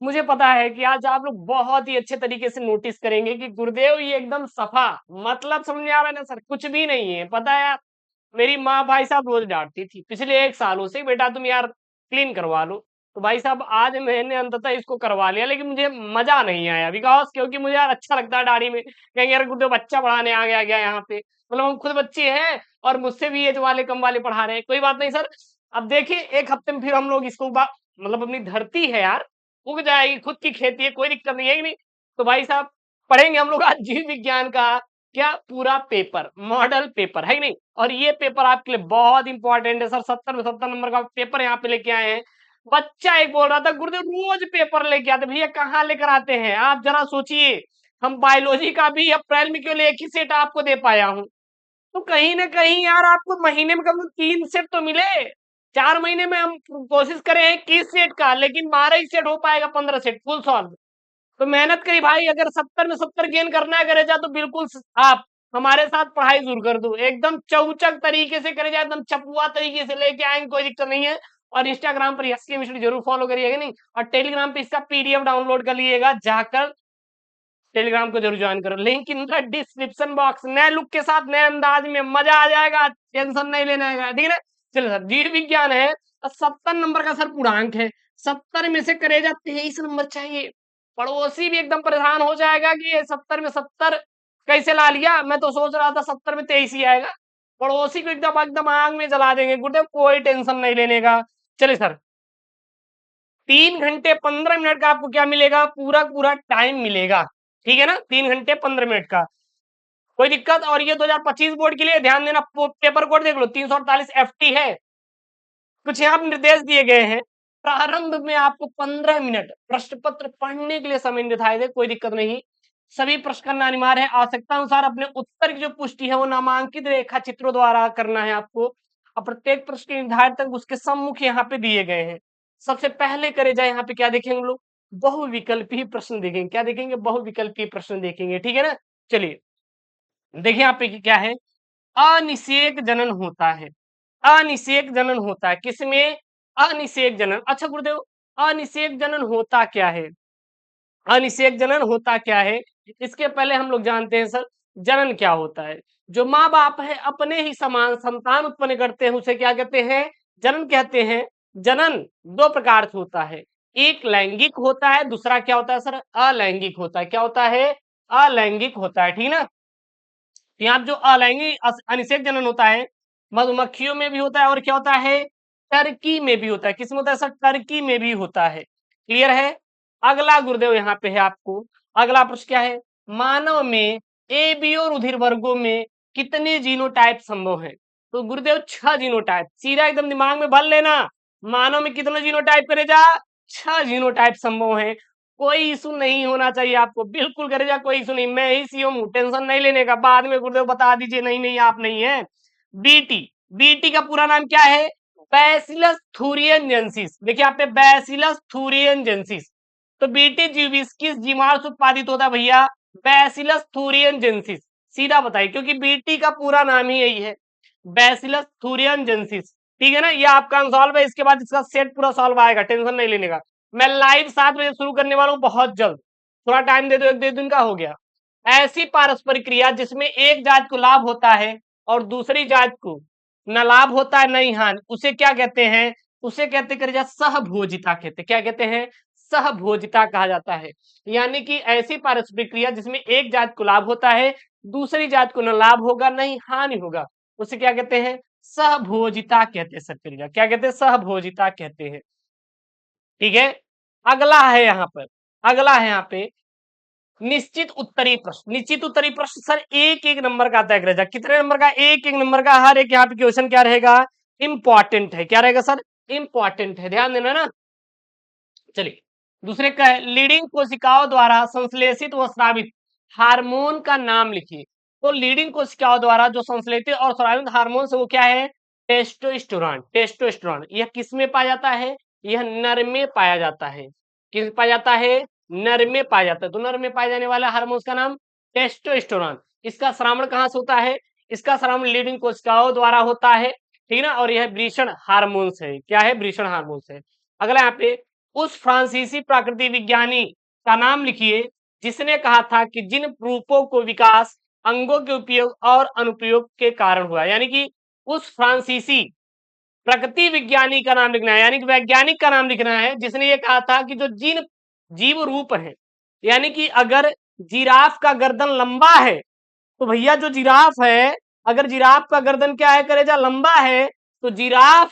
मुझे पता है कि आज आप लोग बहुत ही अच्छे तरीके से नोटिस करेंगे कि गुरुदेव ये एकदम सफा, मतलब समझ में आ रहा है ना सर, कुछ भी नहीं है। पता है, मेरी माँ भाई साहब रोज डांटती थी पिछले 1 सालों से, बेटा तुम यार क्लीन करवा लो। तो भाई साहब आज मैंने अंततः इसको करवा लिया, लेकिन मुझे मजा नहीं आया, बिकॉज क्योंकि मुझे यार अच्छा लगता है दाढ़ी में, कहेंगे यार गुरुदेव बच्चा पढ़ाने आ गया यहाँ पे, मतलब हम खुद बच्चे हैं और मुझसे भी एज वाले कम वाले पढ़ा रहे हैं। कोई बात नहीं सर, अब देखिए 1 हफ्ते में फिर हम लोग इसको मतलब अपनी धरती है यार, उग जाएगी, खुद की खेती है, कोई दिक्कत नहीं है कि नहीं। तो भाई साहब पढ़ेंगे हम लोग आज जीव विज्ञान का क्या पूरा पेपर, मॉडल पेपर है कि नहीं। और ये पेपर आपके लिए बहुत इंपॉर्टेंट है सर, 70 में 70 नंबर का पेपर यहाँ पे लेके आए हैं। बच्चा एक बोल रहा था गुरुदेव रोज पेपर लेके आते, भैया कहाँ लेकर आते हैं आप, जरा सोचिए। हम बायोलॉजी का भी अप्रैल में केवल एक ही सेट आपको दे पाया हूँ, तो कहीं ना कहीं यार आपको महीने में कम से कम 3 सेट तो मिले। 4 महीने में हम कोशिश करें 21 सेट का, लेकिन 12 ही सेट हो पाएगा, 15 सेट फुल सॉल्व। तो मेहनत करी भाई, अगर 70 में 70 गेन करना है करे जा, तो बिल्कुल आप हमारे साथ पढ़ाई जरूर कर दो, एकदम चौचक तरीके से करे जाए, एकदम चपुआ तरीके से लेके आएंगे, कोई दिक्कत नहीं है। और इंस्टाग्राम पर यस केमिस्ट्री जरूर फॉलो करिएगा नहीं, और टेलीग्राम पे इसका पीडीएफ डाउनलोड कर लिएगा जाकर, टेलीग्राम को जरूर ज्वाइन करो, link in the description box. नए लुक के साथ नए अंदाज में मजा आ जाएगा, टेंशन नहीं लेना है, ठीक है ना। चलो सर, जीव विज्ञान है, 70 नंबर का सर पूर्णांक है, 70 में से करेजा 23 नंबर चाहिए। पड़ोसी भी एकदम परेशान हो जाएगा कि ये 70 में 70 कैसे ला लिया, मैं तो सोच रहा था 70 में 23 ही आएगा। पड़ोसी को एकदम एकदम आग में जला देंगे गुरुदेव, कोई टेंशन नहीं लेने का। चलिए सर, 3 घंटे 15 मिनट का आपको क्या मिलेगा, पूरा पूरा टाइम मिलेगा, ठीक है ना, 3 घंटे 15 मिनट का, कोई दिक्कत। और ये 2025 बोर्ड के लिए ध्यान देना, पेपर कोड देख लो, 348 FT है। कुछ यहाँ पे निर्देश दिए गए हैं, प्रारंभ में आपको 15 मिनट प्रश्न पत्र पढ़ने के लिए समय निर्धारित है, कोई दिक्कत नहीं। सभी प्रश्न करना अनिवार्य है, आवश्यकता अनुसार अपने उत्तर की जो पुष्टि है वो नामांकित रेखा चित्रों द्वारा करना है आपको, और प्रत्येक प्रश्न के निर्धारित तक उसके सम्मुख यहाँ पे दिए गए हैं। सबसे पहले करे जाए, यहाँ पे क्या देखेंगे हम लोग, बहुविकल्पी प्रश्न देखेंगे, क्या देखेंगे, बहुविकल्पी प्रश्न देखेंगे, ठीक है ना। चलिए देखिए यहाँ पे क्या है, अनिषेक जनन होता है, अनिषेक जनन होता है किसमें, अनिषेक जनन। अच्छा गुरुदेव, अनिषेक जनन होता क्या है, अनिषेक जनन होता क्या है, इसके पहले हम लोग जानते हैं सर जनन क्या होता है। जो माँ बाप है अपने ही समान संतान उत्पन्न करते हैं, उसे क्या कहते हैं, जनन कहते हैं। जनन 2 प्रकार से होता है, एक लैंगिक होता है, दूसरा क्या होता है सर, अलैंगिक होता है। क्या होता है, अलैंगिक होता है, ठीक ना। यहाँ जो अलैंगिक अनिषेक जनन होता है, मधुमक्खियों में भी होता है, और क्या होता है, टर्की में भी होता है। किसमें होता है सर, टर्की में भी होता है। क्लियर है। अगला गुरुदेव यहाँ पे है आपको, अगला प्रश्न क्या है, मानव में ए बी और रुधिर वर्गों में कितने जीनोटाइप संभव है। तो गुरुदेव 6 जीनोटाइप, सीधा एकदम दिमाग में भर लेना। मानव में कितने जीनोटाइप करे जा, 6 जीनोटाइप संभव है। कोई इशू नहीं होना चाहिए आपको, बिल्कुल करे जा, कोई इशू नहीं, मैं ही सीओ हूँ, टेंशन नहीं लेने का। बाद में गुरुदेव बता दीजिए नहीं नहीं आप नहीं है। बीटी, बीटी का पूरा नाम क्या है, बैसिलस थूरियनजेंसिस। देखिए यहाँ पे बैसिलस थूरियनजेंसिस, तो बीटी जीविस किस जीवाणु से उत्पादित होता है भैया, बैसिलस थूरियनजेंसिस। सीधा बताइए, क्योंकि बीटी का पूरा नाम ही यही है, बैसिलस थूरियनजेंसिस, ठीक है ना। ये आपका सॉल्व है, इसके बाद इसका सेट पूरा सॉल्व आएगा, टेंशन नहीं लेने का। मैं लाइव 7 बजे शुरू करने वाला हूँ, बहुत जल्द, थोड़ा टाइम दे दो, 1 2 दिन का हो गया। ऐसी पारस्परिक क्रिया जिसमें एक जात को लाभ होता है और दूसरी जात को न लाभ होता है न ही हानि, उसे क्या कहते हैं, उसे कहते हैं सहभोजिता कहते हैं। क्या कहते हैं, सहभोजिता कहा जाता है। यानी कि ऐसी पारस्परिक क्रिया जिसमें एक जात को लाभ होता है, दूसरी जात को न लाभ होगा न ही हानि होगा, उसे क्या कहते हैं, सहभोजिता कहते हैं सर क्रिया। क्या कहते हैं, सहभोजिता कहते हैं, ठीक है। अगला है यहाँ पर, अगला है यहाँ पे निश्चित उत्तरी प्रश्न। निश्चित उत्तरी प्रश्न सर 1 1 नंबर का आता है, कितने नंबर का, 1 1 नंबर का। हर एक यहाँ पे क्वेश्चन क्या रहेगा, इंपॉर्टेंट है। क्या रहेगा सर, इंपॉर्टेंट है, ध्यान देना ना। चलिए दूसरे का है, लीडिंग कोशिकाओं द्वारा संश्लेषित व स्रावित हार्मोन का नाम लिखिए। तो लीडिंग कोशिकाओं द्वारा जो संश्लेषित और स्रावित हार्मोन से वो क्या है, टेस्टोस्टेरोन। टेस्टोस्टेरोन यह किस में पाया जाता है, यह नर में पाया जाता है। किस पाया जाता है, नर में पाया जाता है। तो नर में पाए जाने वाला हार्मोन का नाम टेस्टोस्टेरोन। इसका श्रावण कहाँ से होता है, इसका श्रावण लीडिंग कोशिकाओं द्वारा होता है, ठीक ना। और यह वृषण हार्मोन है, क्या है, वृषण हार्मोन है। अगला यहाँ पे उस फ्रांसीसी प्राकृतिक विज्ञानी का नाम लिखिए जिसने कहा था कि जिन रूपों को विकास अंगों के उपयोग और अनुप्रयोग के कारण हुआ। यानी कि उस फ्रांसीसी प्रकृति विज्ञानी का नाम लिखना है, यानी कि वैज्ञानिक का नाम लिखना है जिसने ये कहा था कि जो जिन जीव रूप है, यानी कि अगर जिराफ का गर्दन लंबा है तो भैया जो जिराफ है, अगर जिराफ का गर्दन क्या है करेजा लंबा है, तो जिराफ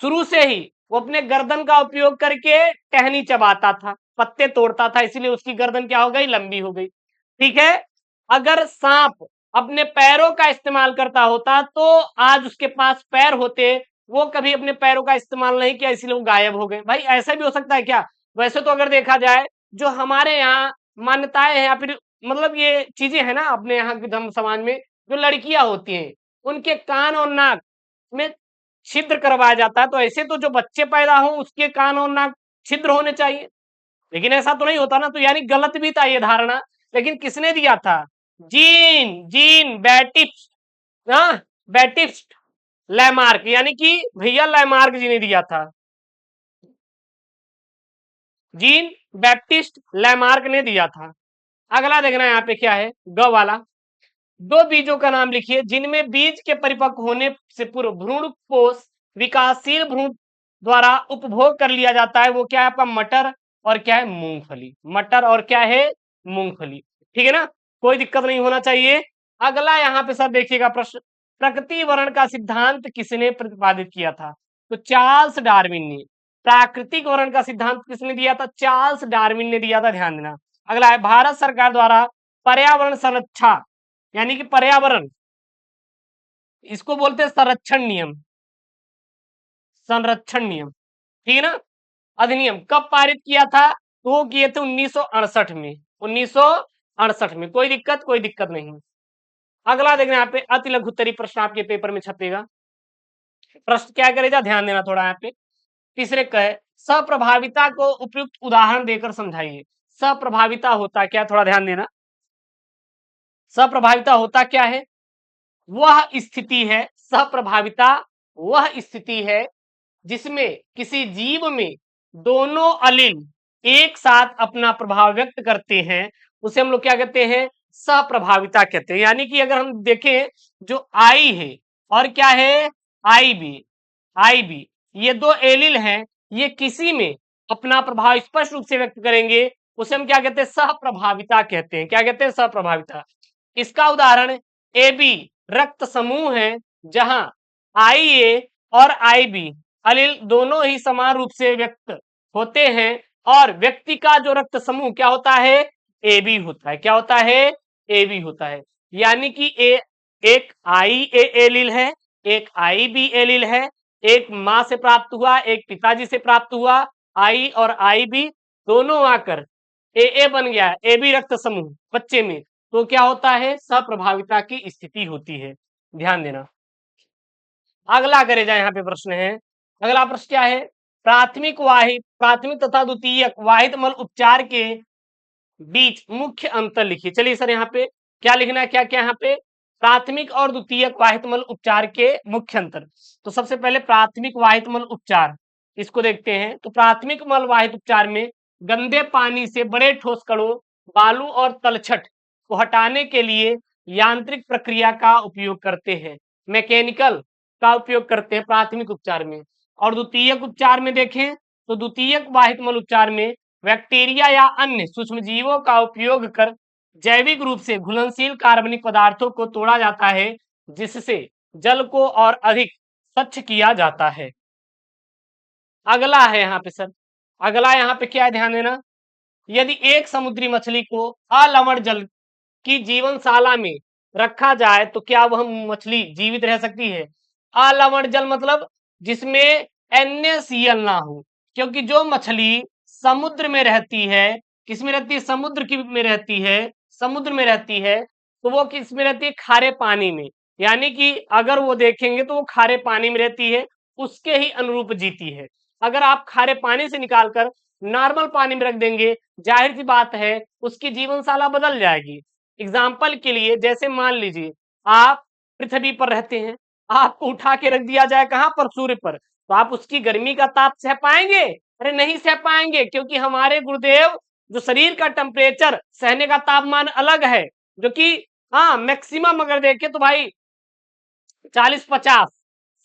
शुरू से ही वो अपने गर्दन का उपयोग करके टहनी चबाता था, पत्ते तोड़ता था, इसीलिए उसकी गर्दन क्या हो गई, लंबी हो गई। ठीक है, अगर सांप अपने पैरों का इस्तेमाल करता होता तो आज उसके पास पैर होते, वो कभी अपने पैरों का इस्तेमाल नहीं किया इसलिए वो गायब हो गए। भाई ऐसा भी हो सकता है क्या? वैसे तो अगर देखा जाए जो हमारे यहाँ मान्यताएं हैं या फिर मतलब ये चीजें है ना अपने यहाँ के धर्म समाज में, जो लड़कियां होती हैं उनके कान और नाक में छिद्र करवाया जाता है, तो ऐसे तो जो बच्चे पैदा हो उसके कान और नाक छिद्र होने चाहिए, लेकिन ऐसा तो नहीं होता ना, तो यानी गलत भी था ये धारणा। लेकिन किसने दिया था? जीन जीन बैटिस्ट, हाँ बैटिस्ट लैमार्क, यानी कि भैया लैमार्क जी ने दिया था, जीन बैप्टिस्ट लैमार्क ने दिया था। अगला देखना यहाँ पे क्या है, ग वाला, दो बीजों का नाम लिखिए जिनमें बीज के परिपक्व होने से पूर्व भ्रूण कोष विकासशील भ्रूण द्वारा उपभोग कर लिया जाता है। वो क्या है आपका, मटर और क्या है, मूंगफली। मटर और क्या है, मूंगफली। ठीक है ना, कोई दिक्कत नहीं होना चाहिए। अगला यहाँ पे सर देखिएगा प्रश्न, प्रकृति वर्ण का सिद्धांत किसने प्रतिपादित किया था? तो चार्ल्स डार्विन ने। प्राकृतिक वर्ण का सिद्धांत किसने दिया था? चार्ल्स डार्विन ने दिया था, ध्यान देना। अगला है, भारत सरकार द्वारा पर्यावरण संरक्षा यानी कि पर्यावरण, इसको बोलते हैं संरक्षण नियम, संरक्षण नियम, ठीक है ना, अधिनियम कब पारित किया था? तो वो किए थे 1968 में, 1968 में। कोई दिक्कत नहीं। अगला देखना यहाँ पे, अति लघु उत्तरीय प्रश्न आपके पेपर में छपेगा। प्रश्न क्या करेगा, ध्यान देना थोड़ा यहाँ पे। तीसरे का है, सप्रभाविता को उपयुक्त उदाहरण देकर समझाइए। सप्रभाविता होता क्या, थोड़ा ध्यान देना। सप्रभाविता होता क्या है? वह स्थिति है, सप्रभाविता वह स्थिति है जिसमें किसी जीव में दोनों अलील एक साथ अपना प्रभाव व्यक्त करते हैं, उसे हम लोग क्या कहते हैं, सप्रभाविता कहते हैं। यानी कि अगर हम देखें, जो आई है और क्या है, आई बी, ये दो एलिल हैं, ये किसी में अपना प्रभाव स्पष्ट रूप से व्यक्त करेंगे, उसे हम क्या कहते हैं, सहप्रभाविता कहते हैं। क्या कहते हैं, सहप्रभाविता। इसका उदाहरण ए बी रक्त समूह है, जहां आई ए और आई बी अलील दोनों ही समान रूप से व्यक्त होते हैं, और व्यक्ति का जो रक्त समूह क्या होता है, ए बी होता है। क्या होता है, ए बी होता है। यानी कि एक आई ए एलील है, एक आई बी एलील है, एक मां से प्राप्त हुआ, एक पिताजी से प्राप्त हुआ, आई और आई बी दोनों आकर ए बन गया, ए बी रक्त समूह बच्चे में, तो क्या होता है, सप्रभाविता की स्थिति होती है। ध्यान देना। अगला करे जाए, यहाँ पे प्रश्न है, अगला प्रश्न क्या है, प्राथमिक तथा द्वितीयक वाहित मल उपचार के बीच मुख्य अंतर लिखिए। चलिए सर यहाँ पे क्या लिखना है, क्या क्या यहाँ पे, प्राथमिक और द्वितीयक वाहित मल उपचार के मुख्य अंतर। तो सबसे पहले प्राथमिक वाहित मल उपचार, इसको देखते हैं। तो प्राथमिक मल वाहित उपचार में गंदे पानी से बड़े ठोस कणों, बालू और तलछट को हटाने के लिए यांत्रिक प्रक्रिया का उपयोग करते हैं, मैकेनिकल का उपयोग करते हैं प्राथमिक उपचार में। और द्वितीयक उपचार में देखें तो द्वितीयक वाहित मल उपचार में बैक्टीरिया या अन्य सूक्ष्मजीवों का उपयोग कर जैविक रूप से घुलनशील कार्बनिक पदार्थों को तोड़ा जाता है, जिससे जल को और अधिक स्वच्छ किया जाता है। अगला है यहाँ पे सर, अगला यहाँ पे क्या है, ध्यान देना। यदि एक समुद्री मछली को अलवण जल की जीवनशाला में रखा जाए तो क्या वह मछली जीवित रह सकती है? अलवण जल मतलब जिसमें NaCl ना हो, क्योंकि जो मछली समुद्र में रहती है, किसमें रहती है, समुद्र की में रहती है, समुद्र में रहती है, तो वो किस में रहती है, खारे पानी में। यानी कि अगर वो देखेंगे तो वो खारे पानी में रहती है, उसके ही अनुरूप जीती है। अगर आप खारे पानी से निकालकर नॉर्मल पानी में रख देंगे, जाहिर सी बात है उसकी जीवनशाला बदल जाएगी। एग्जाम्पल के लिए जैसे मान लीजिए आप पृथ्वी पर रहते हैं, आपको उठा के रख दिया जाए कहां पर, सूर्य पर, तो आप उसकी गर्मी का ताप सह पाएंगे? अरे नहीं सह पाएंगे, क्योंकि हमारे गुरुदेव जो शरीर का टेम्परेचर सहने का तापमान अलग है, जो कि हाँ मैक्सिमम अगर देखें तो भाई 40-50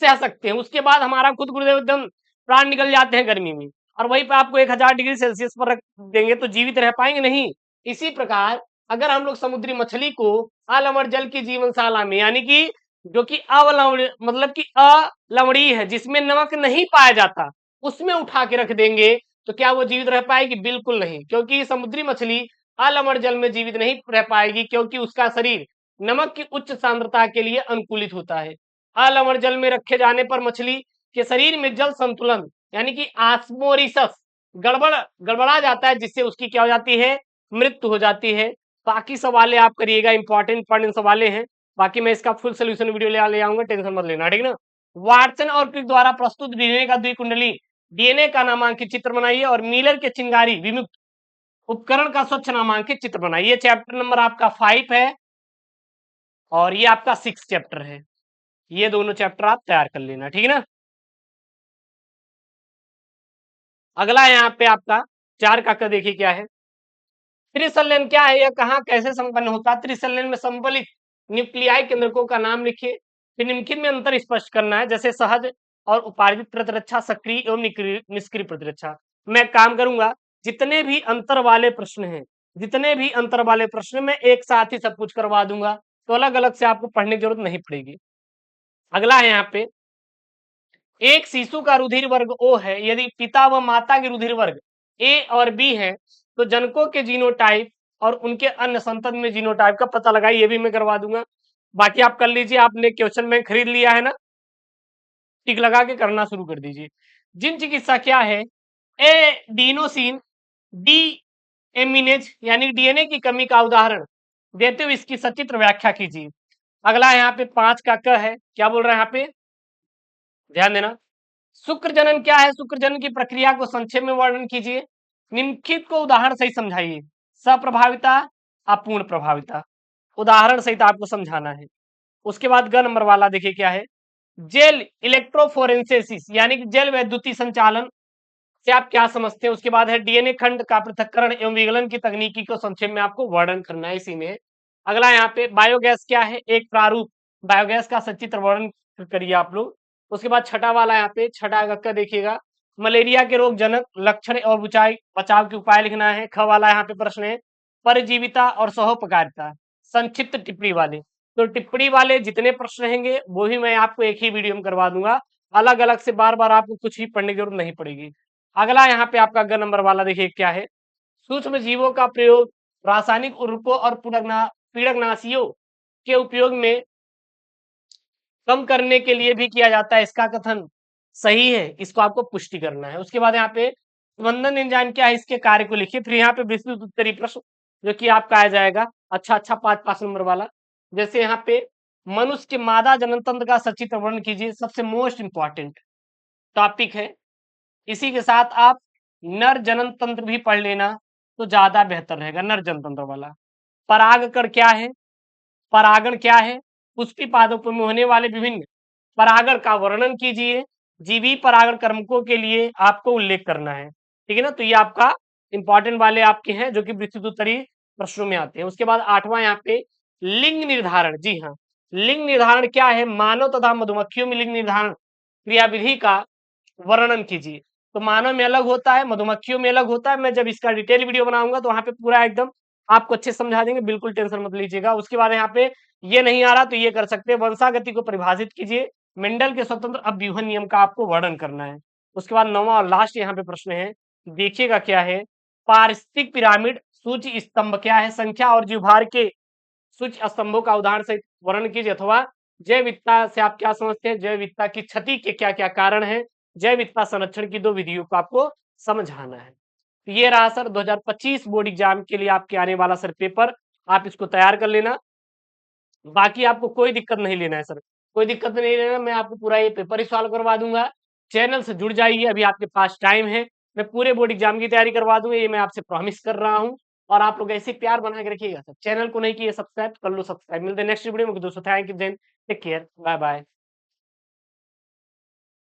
सह सकते हैं, उसके बाद हमारा खुद गुरुदेव एकदम प्राण निकल जाते हैं गर्मी में, और वहीं पे आपको 1000 डिग्री सेल्सियस पर रख देंगे तो जीवित रह पाएंगे नहीं। इसी प्रकार अगर हम लोग समुद्री मछली को अलवण जल की जीवनशाला में, यानी कि जो कि अवलवण मतलब कि अलवणीय है, जिसमें नमक नहीं पाया जाता, उसमें उठा के रख देंगे तो क्या वो जीवित रह पाएगी? बिल्कुल नहीं, क्योंकि समुद्री मछली अलवण जल में जीवित नहीं रह पाएगी, क्योंकि उसका शरीर नमक की उच्च सांद्रता के लिए अनुकूलित होता है। अलवण जल में रखे जाने पर मछली के शरीर में जल संतुलन यानी कि ऑस्मोसिस गड़बड़ा जाता है, जिससे उसकी क्या हो जाती है? मृत्यु हो जाती है। बाकी सवाले आप करिएगा, इंपॉर्टेंट सवाले हैं। बाकी मैं इसका फुल सोल्यूशन वीडियो ले आऊंगा, टेंशन मत लेना, ठीक ना। वाटसन और क्रिक द्वारा प्रस्तुत डीएनए का द्विकुंडली डीएनए का नामांकित चित्र बनाइए और मिलर के चिंगारी विमुक्त उपकरण का स्वच्छ नामांकित चित्र बनाइए। चैप्टर नंबर आपका 5 है और ये आपका 6 चैप्टर है। ये दोनों चैप्टर आप तैयार कर लेना, ठीक है ना। अगला यहाँ पे आपका 4 का देखिए क्या है। त्रिसंलयन क्या है, यह कहाँ कैसे संपन्न होता है? त्रिसंलयन में संबलित न्यूक्लियाई केंद्रकों का नाम लिखिए, फिर निम्नलिखित में अंतर स्पष्ट करना है, जैसे सहज और उपार्जित प्रतिरक्षा, सक्रिय एवं निष्क्रिय प्रतिरक्षा। मैं काम करूंगा, जितने भी अंतर वाले प्रश्न हैं, जितने भी अंतर वाले प्रश्न मैं एक साथ ही सब कुछ करवा दूंगा, तो अलग अलग से आपको पढ़ने की जरूरत नहीं पड़ेगी। अगला है यहाँ पे, एक शिशु का रुधिर वर्ग O है, यदि पिता व माता के रुधिर वर्ग A और B है, तो जनकों के जीनोटाइप और उनके अन्य संतति में जीनोटाइप का पता लगाइए, ये भी मैं करवा दूंगा। बाकी आप कर लीजिए, आपने क्वेश्चन बैंक खरीद लिया है ना, टिक लगा के करना शुरू कर दीजिए। जिन चिकित्सा क्या है? एडिनोसिन डी एमिनेज यानी डीएनए की कमी का उदाहरण देते हुए इसकी सचित्र व्याख्या कीजिए। अगला यहाँ पे 5 का क है, क्या बोल रहा है यहाँ पे, ध्यान देना। शुक्र जनन क्या है? शुक्र जनन की प्रक्रिया को संक्षेप में वर्णन कीजिए, निम्नलिखित को उदाहरण सहित समझाइए। सप्रभाविता, अपूर्ण प्रभाविता, उदाहरण सहित आपको समझाना है। उसके बाद ग नंबर वाला देखिए क्या है, जेल इलेक्ट्रोफोरेंसिस यानी कि जेल वैद्युतीय संचालन से आप क्या समझते हैं। उसके बाद है डीएनए खंड का पृथक्करण एवं विगलन की तकनीकी को संक्षेप में आपको वर्णन करना है इसी में। अगला यहाँ पे बायोगैस क्या है, एक प्रारूप बायोगैस का सचित्र वर्णन करिए आप लोग। उसके बाद छठा वाला यहाँ पे, छठा का देखिएगा, मलेरिया के रोग जनक लक्षण और बचाव के उपाय लिखना है। ख वाला यहाँ पे प्रश्न है, परजीविता और सहोपकारिता, संक्षिप्त टिप्पणी वाले। तो टिप्पणी वाले जितने प्रश्न रहेंगे वो भी मैं आपको एक ही वीडियो में करवा दूंगा, अलग अलग से बार बार आपको कुछ भी पढ़ने की जरूरत नहीं पड़ेगी। अगला यहाँ पे आपका ग नंबर वाला देखिए क्या है, सूक्ष्म जीवों का प्रयोग रासायनिक उर्वरकों और पीड़कनाशियों के उपयोग में कम करने के लिए भी किया जाता है, इसका कथन सही है, इसको आपको पुष्टि करना है। उसके बाद यहाँ पे बंधन एंजाइम क्या है, इसके कार्य को लिखिए। फिर यहाँ पे विस्तृत उत्तरीय प्रश्न जो कि आपका आ जाएगा अच्छा 5 नंबर वाला, जैसे यहाँ पे मनुष्य के मादा जनन तंत्र का सचित्र वर्णन कीजिए, सबसे मोस्ट इंपॉर्टेंट टॉपिक है। इसी के साथ आप नर जनन तंत्र भी पढ़ लेना तो ज्यादा बेहतर रहेगा, नर जनन तंत्र वाला। परागकण क्या है, परागण क्या है, पुष्पी पादपों में होने वाले विभिन्न परागण का वर्णन कीजिए, जीवी परागण कर्मकों के लिए आपको उल्लेख करना है, ठीक है ना। तो ये आपका इंपॉर्टेंट वाले आपके हैं जो कि विस्तृत उत्तरीय प्रश्नों में आते हैं। उसके बाद 8वां यहाँ पे लिंग निर्धारण, जी हाँ, लिंग निर्धारण क्या है, मानव तथा मधुमक्खियों में लिंग निर्धारण क्रियाविधि का वर्णन कीजिए। तो मानव में अलग होता है, मधुमक्खियों में अलग होता है। मैं जब इसका डिटेल वीडियो बनाऊंगा तो वहां पे पूरा एकदम आपको अच्छे से समझा देंगे, बिल्कुल टेंशन मत लीजिएगा। उसके बाद यहाँ पे ये नहीं आ रहा तो ये कर सकते हैं, वंशागति को परिभाषित कीजिए, मेंडल के स्वतंत्र अपव्यूहन नियम का आपको वर्णन करना है। उसके बाद 9वां और लास्ट यहाँ पे प्रश्न है, देखिएगा क्या है, पारिस्थितिक पिरामिड सूची स्तंभ क्या है, संख्या और जीवभार के सूच्य स्तंभों का उदाहरण से वर्णन कीजिए, अथवा जैव विविधता से आप क्या समझते हैं, जैव विविधता की क्षति के क्या क्या कारण है, जैव विविधता संरक्षण की 2 विधियों को आपको समझाना है। तो ये रहा सर 2025 बोर्ड एग्जाम के लिए आपके आने वाला सर पेपर, आप इसको तैयार कर लेना। बाकी आपको कोई दिक्कत नहीं लेना है सर, कोई दिक्कत नहीं लेना, मैं आपको पूरा ये पेपर ही सॉल्व करवा दूंगा। चैनल से जुड़ जाइए, अभी आपके पास टाइम है, मैं पूरे बोर्ड एग्जाम की तैयारी करवा दूंगा, ये मैं आपसे प्रॉमिस कर रहा हूँ। और आप लोग ऐसे प्यार बना के रखिएगा सर, चैनल को नहीं किए सब्सक्राइब कर लो, सब्सक्राइब। मिलते हैं नेक्स्ट वीडियो में दोस्तों, thank you, take care, bye bye.